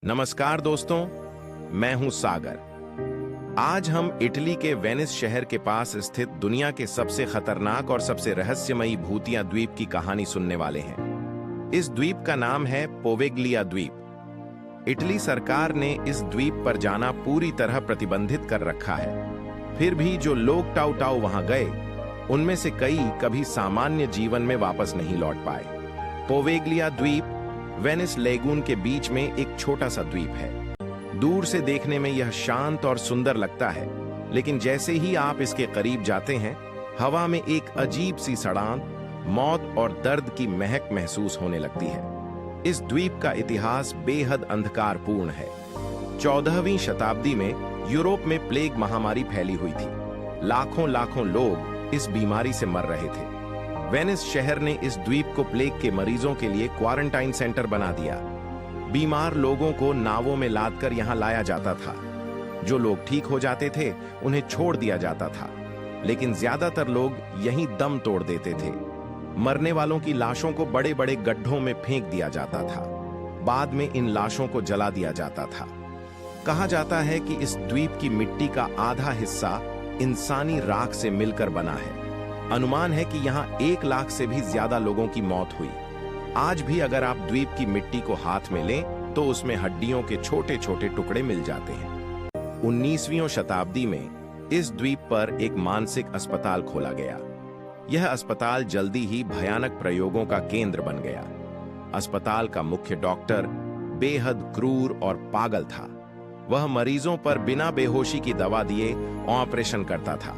नमस्कार दोस्तों, मैं हूं सागर। आज हम इटली के वेनिस शहर के पास स्थित दुनिया के सबसे खतरनाक और सबसे रहस्यमयी भूतिया द्वीप की कहानी सुनने वाले हैं। इस द्वीप का नाम है पोवेग्लिया द्वीप। इटली सरकार ने इस द्वीप पर जाना पूरी तरह प्रतिबंधित कर रखा है। फिर भी जो लोग टाउ टाउ वहां गए, उनमें से कई कभी सामान्य जीवन में वापस नहीं लौट पाए। पोवेग्लिया द्वीप वेनिस लेगून के बीच में एक छोटा सा द्वीप है। दूर से देखने में यह शांत और सुंदर लगता है, लेकिन जैसे ही आप इसके करीब जाते हैं, हवा में एक अजीब सी सड़ांध, मौत और दर्द की महक महसूस होने लगती है। इस द्वीप का इतिहास बेहद अंधकारपूर्ण है। 14वीं शताब्दी में यूरोप में प्लेग महामारी फैली हुई थी। लाखों लाखों लोग इस बीमारी से मर रहे थे। वेनिस शहर ने इस द्वीप को प्लेग के मरीजों के लिए क्वारंटाइन सेंटर बना दिया। बीमार लोगों को नावों में लादकर यहां लाया जाता था। जो लोग ठीक हो जाते थे, उन्हें छोड़ दिया जाता था, लेकिन ज्यादातर लोग यहीं दम तोड़ देते थे। मरने वालों की लाशों को बड़े बड़े गड्ढों में फेंक दिया जाता था। बाद में इन लाशों को जला दिया जाता था। कहा जाता है कि इस द्वीप की मिट्टी का आधा हिस्सा इंसानी राख से मिलकर बना है। अनुमान है कि यहाँ 1 लाख से भी ज्यादा लोगों की मौत हुई। आज भी अगर आप द्वीप की मिट्टी को हाथ में लें, तो उसमें हड्डियों के छोटे छोटे टुकड़े मिल जाते हैं। 19वीं शताब्दी में इस द्वीप पर एक मानसिक अस्पताल खोला गया। यह अस्पताल जल्दी ही भयानक प्रयोगों का केंद्र बन गया। अस्पताल का मुख्य डॉक्टर बेहद क्रूर और पागल था। वह मरीजों पर बिना बेहोशी की दवा दिए ऑपरेशन करता था।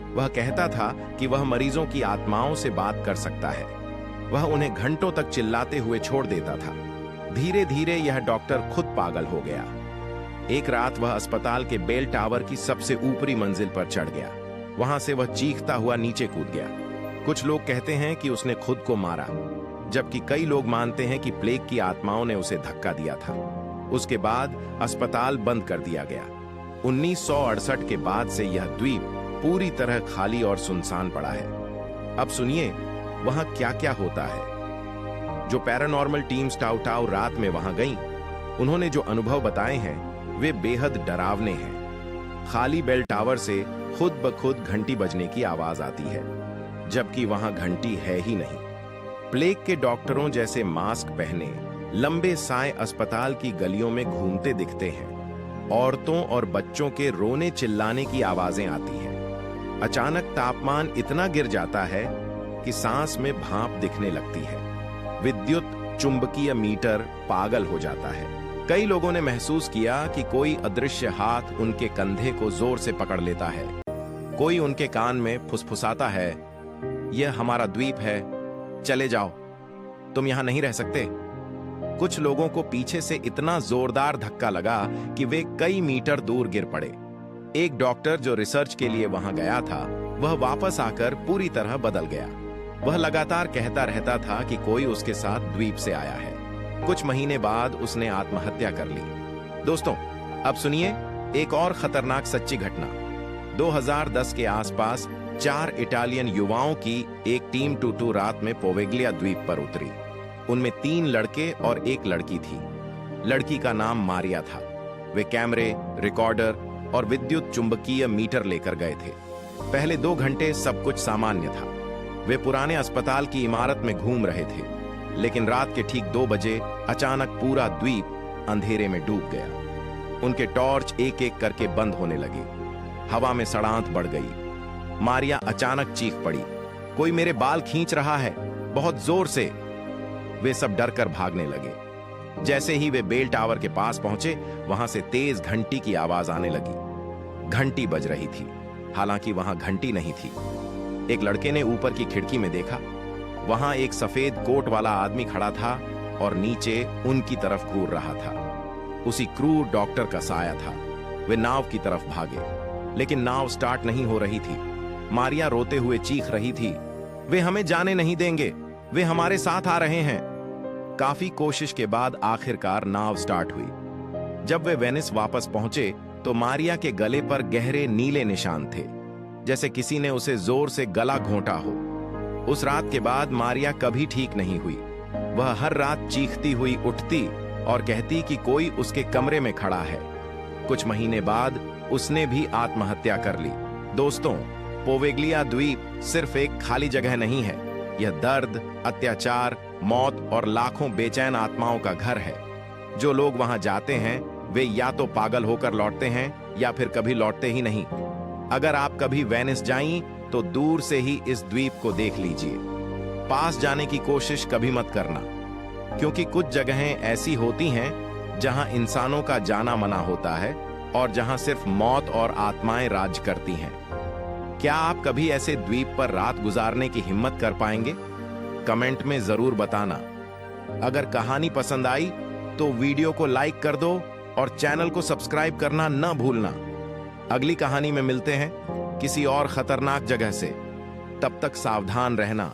वह कहता था कि वह मरीजों की आत्माओं से बात कर सकता है। वह उन्हें घंटों तक चिल्लाते हुए छोड़ देता था। धीरे धीरे यह डॉक्टर खुद पागल हो गया। एक रात वह अस्पताल के बेल टावर की सबसे ऊपरी मंजिल पर चढ़ गया। वहां से वह चीखता हुआ नीचे कूद गया। कुछ लोग कहते हैं कि उसने खुद को मारा, जबकि कई लोग मानते हैं कि प्लेग की आत्माओं ने उसे धक्का दिया था। उसके बाद अस्पताल बंद कर दिया गया। 1968 के बाद से यह द्वीप पूरी तरह खाली और सुनसान पड़ा है। अब सुनिए वहां क्या क्या होता है। जो पैरानॉर्मल टीम्स टाउ टाउ रात में वहां गईं, उन्होंने जो अनुभव बताए हैं वे बेहद डरावने हैं। खाली बेल टावर से खुद ब खुद घंटी बजने की आवाज आती है, जबकि वहां घंटी है ही नहीं। प्लेग के डॉक्टरों जैसे मास्क पहने लंबे साए अस्पताल की गलियों में घूमते दिखते हैं। औरतों और बच्चों के रोने चिल्लाने की आवाजें आती हैं। अचानक तापमान इतना गिर जाता है कि सांस में भाप दिखने लगती है। विद्युत चुंबकीय मीटर पागल हो जाता है। कई लोगों ने महसूस किया कि कोई अदृश्य हाथ उनके कंधे को जोर से पकड़ लेता है। कोई उनके कान में फुसफुसाता है, यह हमारा द्वीप है, चले जाओ, तुम यहां नहीं रह सकते। कुछ लोगों को पीछे से इतना जोरदार धक्का लगा कि वे कई मीटर दूर गिर पड़े। एक डॉक्टर जो रिसर्च के लिए वहां गया था, वह वापस आकर पूरी तरह बदल गया। वह लगातार कहता रहता था कि कोई उसके साथ द्वीप से आया है। कुछ महीने बाद उसने आत्महत्या कर ली। दोस्तों, अब सुनिए एक और खतरनाक सच्ची घटना। 2010 के आसपास 4 इटालियन युवाओं की एक टीम टूटू रात में पोवेग्लिया द्वीप पर उतरी। उनमें 3 लड़के और 1 लड़की थी। लड़की का नाम मारिया था। वे कैमरे, रिकॉर्डर और विद्युत चुंबकीय मीटर लेकर गए थे। पहले 2 घंटे सब कुछ सामान्य था। वे पुराने अस्पताल की इमारत में घूम रहे थे, लेकिन रात के ठीक 2 बजे अचानक पूरा द्वीप अंधेरे में डूब गया। उनके टॉर्च एक एक करके बंद होने लगे। हवा में सड़ांध बढ़ गई। मारिया अचानक चीख पड़ी, कोई मेरे बाल खींच रहा है, बहुत जोर से। वे सब डरकर भागने लगे। जैसे ही वे बेल टावर के पास पहुंचे, वहां से तेज घंटी की आवाज आने लगी। घंटी बज रही थी, हालांकि वहां घंटी नहीं थी। एक लड़के ने ऊपर की खिड़की में देखा। वहां एक सफेद कोट वाला आदमी खड़ा था और नीचे उनकी तरफ घूर रहा था। उसी क्रूर डॉक्टर का साया था। वे नाव की तरफ भागे, लेकिन नाव स्टार्ट नहीं हो रही थी। मारिया रोते हुए चीख रही थी, वे हमें जाने नहीं देंगे, वे हमारे साथ आ रहे हैं। काफी कोशिश के बाद आखिरकार नाव स्टार्ट हुई। जब वे वेनिस वापस पहुंचे, तो मारिया के गले पर गहरे नीले निशान थे, जैसे किसी ने उसे जोर से गला घोंटा हो। उस रात के बाद मारिया कभी ठीक नहीं हुई। वह हर रात चीखती हुई उठती और कहती कि कोई उसके कमरे में खड़ा है। कुछ महीने बाद उसने भी आत्महत्या कर ली। दोस्तों, पोवेग्लिया द्वीप सिर्फ एक खाली जगह नहीं है, यह दर्द, अत्याचार, मौत और लाखों बेचैन आत्माओं का घर है। जो लोग वहां जाते हैं वे या तो पागल होकर लौटते हैं या फिर कभी लौटते ही नहीं। अगर आप कभी वेनिस जाएं तो दूर से ही इस द्वीप को देख लीजिए। पास जाने की कोशिश कभी मत करना, क्योंकि कुछ जगहें ऐसी होती हैं जहां इंसानों का जाना मना होता है और जहां सिर्फ मौत और आत्माएं राज करती हैं। क्या आप कभी ऐसे द्वीप पर रात गुजारने की हिम्मत कर पाएंगे? कमेंट में जरूर बताना। अगर कहानी पसंद आई तो वीडियो को लाइक कर दो और चैनल को सब्सक्राइब करना न भूलना। अगली कहानी में मिलते हैं किसी और खतरनाक जगह से। तब तक सावधान रहना।